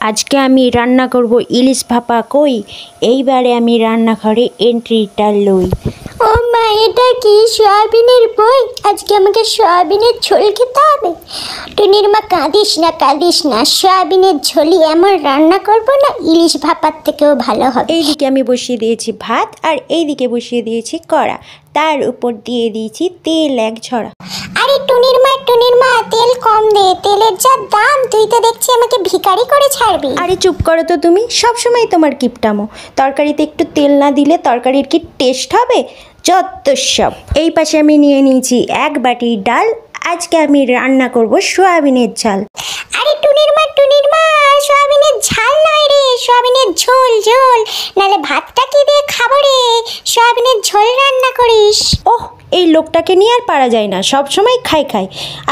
আজকে আমি রান্না করব ইলিশ ভাপা। কই এইবারে আমি রান্নাঘরে এন্ট্রিটা লই। ও মা, এটা কি সয়াবিনের বই? আজকে আমাকে সয়াবিনের ঝোল খেতে হবে। টুনির মা, কাঁদিস না, সয়াবিনের ঝোলই এমন রান্না করব না, ইলিশ ভাপার থেকেও ভালো হবে। এইদিকে আমি বসিয়ে দিয়েছি ভাত, আর এইদিকে বসিয়ে দিয়েছি কড়া, তার উপর দিয়ে দিয়েছি তেল এক ঝরা। আরে টুনির মা, তেল কম দে, তেলের যা দাম, তুই তো দেখছি আমাকে ভিখারি করে ছাড়বি। আরে চুপ করো তো তুমি, সবসময় তোমার কিপটামো। তরকারিতে একটু তেল না দিলে তরকারির কি টেস্ট হবে? যত সব। এই পাশে আমি নিয়ে নিয়েছি এক বাটি ডাল। আজকে আমি রান্না করব সয়াবিনের ঝাল। আরে টুনির মা, সয়াবিনের ঝাল নয় রে, সয়াবিনের ঝোল। নালে ভাতটা কি দিয়ে খাবো রে? সয়াবিনের ঝোল রান্না করিস। ওহ, এই লোকটাকে নিয়ে আর পারা যায় না, সব সময় খাই।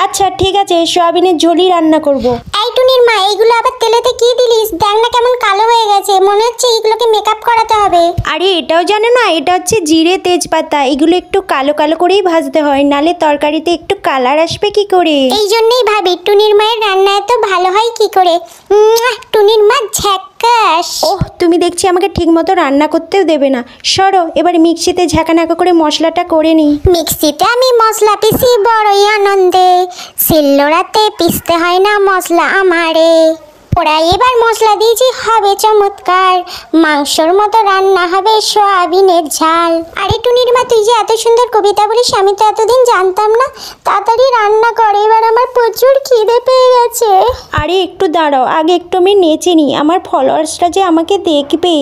আচ্ছা ঠিক আছে, সয়াবিনের ঝোলই রান্না করব। এই টুনির মা, এইগুলো আবার তেলেতে কি দিলিস? দেখ না কেমন কালো হয়ে গেছে, মনে হচ্ছে এইগুলোকে মেকআপ করাতে হবে। আরে এটাও জানো না, এটা হচ্ছে জিরে তেজপাতা। এগুলো একটু কালো কালো করেই ভাজতে হয়, নালে তরকারিতে একটু কালার আসবে কি করে। এই জন্যই ভাবি টুনির মায়ের রান্না এত ভালো হয় কি করে। টুনির মা ঝ্যাক্কাস। ওহ, তুমি দেখছি আমাকে ঠিক মতো রান্না করতেও দেবে না। সরো, এবার মিক্সিতে ঝাঁকানাকা করে মশলাটা করে নিই। মিক্সিতে আমি মশলা পিসি বড়ই আনন্দে, শিলনোড়াতে পিসতে হয় না মশলা আমারে। ওরা এবার মশলা দিয়েছি, হবে চমৎকার, মাংসর মতো রান্না হবে সয়াবিনের ঝাল। আরে টুনির মা, তুই যে এত সুন্দর কবিতা বলিস, আমি তো এতদিন জানতাম না। তাড়াতাড়ি রান্না করে, এবার আমার প্রচুর খিদে পেয়ে গেছে। আরে একটু দাঁড়াও, আগে একটু আমি নেচে নিই, আমার ফলোয়ার্সরা যে আমাকে দেখবে।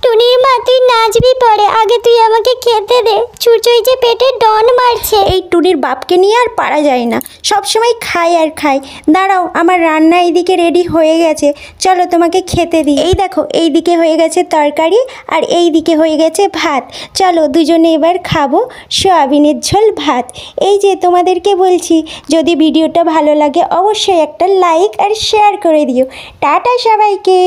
টুনির মা, তুই নাচবি পরে, আগে তুই আমাকে খেতে দে। চুচুই যে পেটে ডন মারছে। এই টুনির বাপকে নিয়ে আর পারা যায় না, সবসময় খাই আর খাই। দাঁড়াও, আমার রান্না এইদিকে রেডি হয়ে গেছে, চলো তোমাকে খেতে দিই। এই দেখো, এইদিকে হয়ে গেছে তরকারি, আর এইদিকে হয়ে গেছে ভাত। চলো দুজনে এবার খাবো সয়াবিনের ঝোল ভাত। এই যে তোমাদেরকে বলছি, যদি ভিডিওটা ভালো লাগে অবশ্যই একটা লাইক আর শেয়ার করে দিও। টাটা সবাইকে।